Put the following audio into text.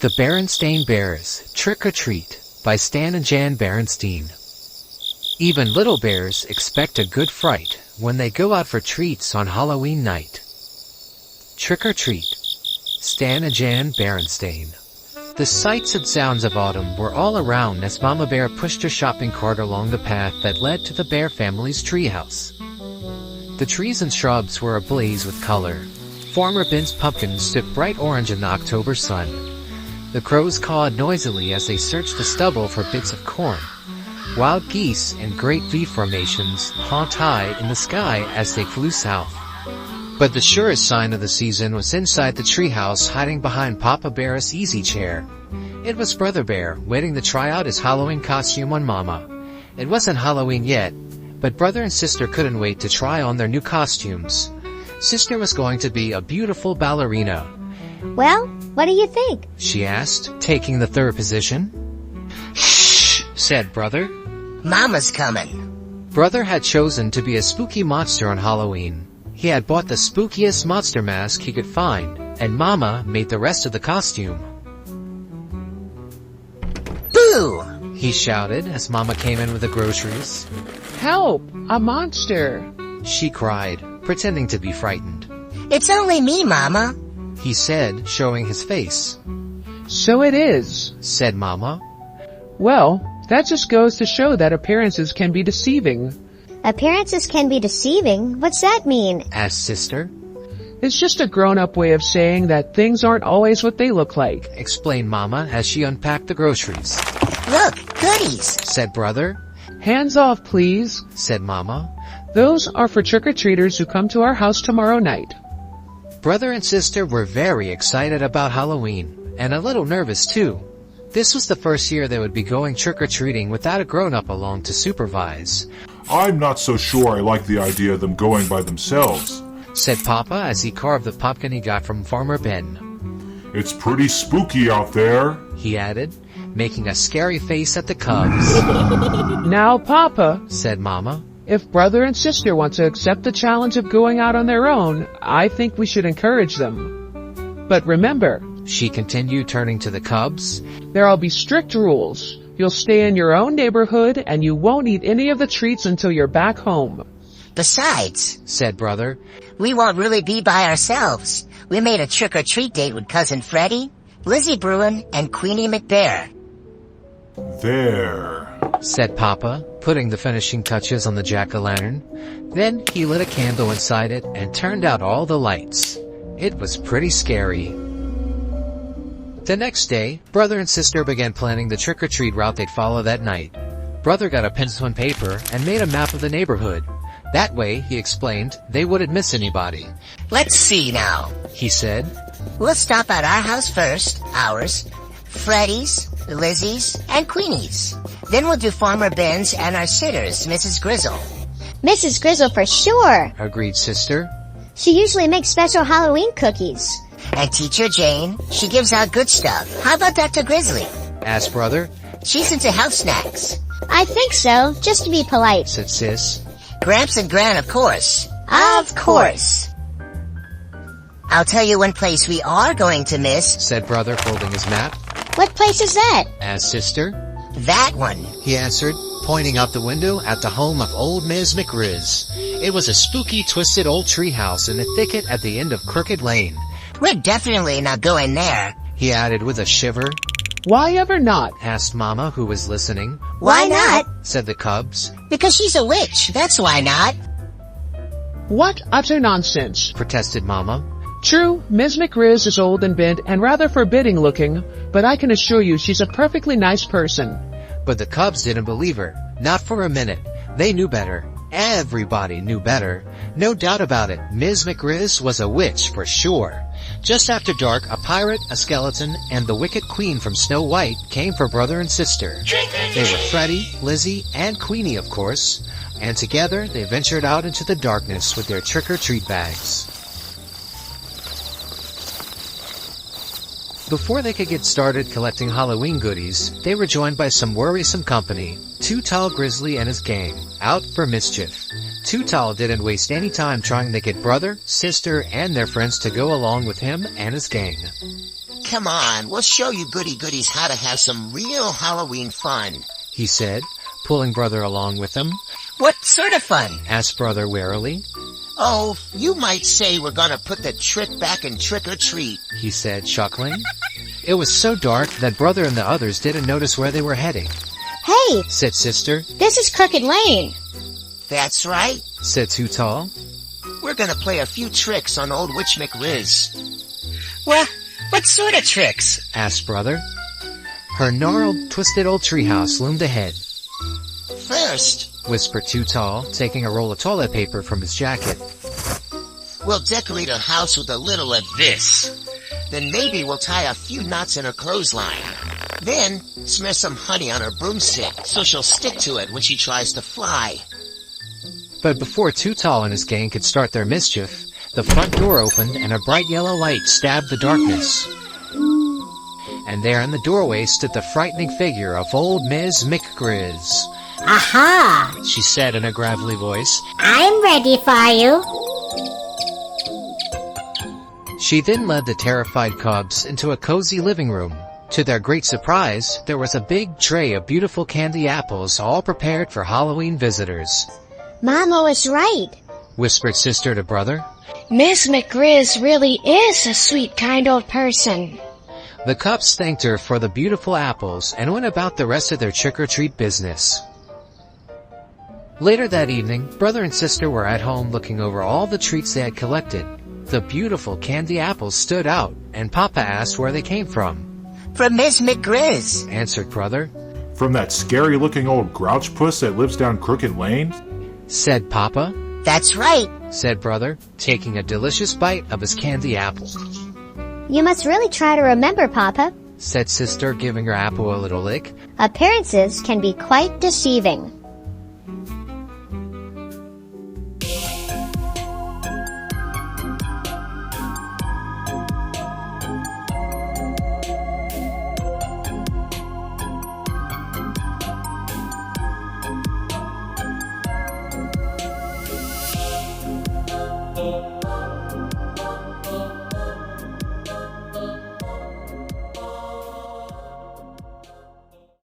The Berenstain Bears, Trick or Treat, by Stan and Jan Berenstain. Even little bears expect a good fright when they go out for treats on Halloween night. Trick or Treat, Stan and Jan Berenstain. The sights and sounds of autumn were all around as Mama Bear pushed her shopping cart along the path that led to the Bear family's treehouse. The trees and shrubs were ablaze with color. Farmer Ben's pumpkins stood bright orange in the October sun. The crows cawed noisily as they searched the stubble for bits of corn. Wild geese in great V formations honked high in the sky as they flew south. But the surest sign of the season was inside the treehouse, hiding behind Papa Bear's easy chair. It was Brother Bear, waiting to try out his Halloween costume on Mama. It wasn't Halloween yet, but brother and sister couldn't wait to try on their new costumes. Sister was going to be a beautiful ballerina. Well, what do you think? She asked, taking the third position. Shh, said Brother. Mama's coming. Brother had chosen to be a spooky monster on Halloween. He had bought the spookiest monster mask he could find, and Mama made the rest of the costume. Boo! He shouted as Mama came in with the groceries. Help! A monster! She cried, pretending to be frightened. It's only me, Mama. He said, showing his face. So it is, said Mama. Well, that just goes to show that appearances can be deceiving. Appearances can be deceiving? What's that mean? Asked Sister. It's just a grown-up way of saying that things aren't always what they look like, explained Mama as she unpacked the groceries. Look, goodies, said Brother. Hands off, please, said Mama. Those are for trick-or-treaters who come to our house tomorrow night. Brother and sister were very excited about Halloween, and a little nervous too. This was the first year they would be going trick-or-treating without a grown-up along to supervise. I'm not so sure I like the idea of them going by themselves, said Papa as he carved the pumpkin he got from Farmer Ben. It's pretty spooky out there, he added, making a scary face at the cubs. Now, Papa, said Mama, if brother and sister want to accept the challenge of going out on their own, I think we should encourage them. But remember, she continued, turning to the cubs, there'll be strict rules. You'll stay in your own neighborhood and you won't eat any of the treats until you're back home. Besides, said Brother, we won't really be by ourselves. We made a trick-or-treat date with Cousin Freddie, Lizzie Bruin, and Queenie McBear. There, said Papa, putting the finishing touches on the jack-o'-lantern. Then he lit a candle inside it and turned out all the lights. It was pretty scary. The next day, Brother and Sister began planning the trick-or-treat route they'd follow that night. Brother got a pencil and paper and made a map of the neighborhood. That way, he explained, they wouldn't miss anybody. Let's see now, he said. We'll stop at our house first, ours, Freddie's, Lizzie's, and Queenie's. Then we'll do Farmer Ben's and our sitters, Mrs. Grizzle. Mrs. Grizzle for sure, agreed Sister. She usually makes special Halloween cookies. And Teacher Jane, she gives out good stuff. How about Dr. Grizzly? Asked Brother. She's into health snacks. I think so, just to be polite, said Sis. Gramps and Gran, of course. Of course. I'll tell you one place we are going to miss, said Brother, folding his map. What place is that? Asked Sister. That one, he answered, pointing out the window at the home of old Ms. McRiz. It was a spooky, twisted old treehouse in a thicket at the end of Crooked Lane. We're definitely not going there, he added with a shiver. Why ever not? Asked Mama, who was listening. Why not? Said the cubs. Because she's a witch, that's why not. What utter nonsense, protested Mama. True, Ms. McRiz is old and bent and rather forbidding looking, but I can assure you she's a perfectly nice person. But the cubs didn't believe her. Not for a minute. They knew better. Everybody knew better. No doubt about it, Ms. McRiz was a witch for sure. Just after dark, a pirate, a skeleton, and the Wicked Queen from Snow White came for Brother and Sister. They were Freddie, Lizzie, and Queenie, of course. And together, they ventured out into the darkness with their trick-or-treat bags. Before they could get started collecting Halloween goodies, they were joined by some worrisome company. Too Tall Grizzly and his gang, out for mischief. Tootal didn't waste any time trying to get brother, sister, and their friends to go along with him and his gang. Come on, we'll show you goody-goodies how to have some real Halloween fun, he said, pulling brother along with him. What sort of fun? Asked brother warily. Oh, you might say we're gonna put the trick back in trick or treat, he said, chuckling. It was so dark that brother and the others didn't notice where they were heading. Hey, Said sister. this is Crooked Lane. That's right. Said Tootal. We're gonna play a few tricks on old Witch McRiz. What sort of tricks? Asked brother. Her gnarled, twisted old treehouse loomed ahead. First, Whispered Tootal, taking a roll of toilet paper from his jacket. we'll decorate her house with a little of this. Then maybe we'll tie a few knots in her clothesline. Then, smear some honey on her broomstick so she'll stick to it when she tries to fly. But before Tootal and his gang could start their mischief, the front door opened and a bright yellow light stabbed the darkness. And there in the doorway stood the frightening figure of old Ms. McGrizz. Aha! She said in a gravelly voice. I'm ready for you. She then led the terrified cubs into a cozy living room. To their great surprise, there was a big tray of beautiful candy apples all prepared for Halloween visitors. Mama was right. Whispered sister to brother. Miss McGrizz really is a sweet, kind old person. The cubs thanked her for the beautiful apples and went about the rest of their trick-or-treat business. Later that evening, brother and sister were at home looking over all the treats they had collected. The beautiful candy apples stood out, and Papa asked where they came from. From Miss McGrizz, Answered brother. From that scary-looking old grouch puss that lives down Crooked Lane? Said Papa. That's right. Said brother, taking a delicious bite of his candy apple. You must really try to remember, Papa. Said sister, giving her apple a little lick. Appearances can be quite deceiving.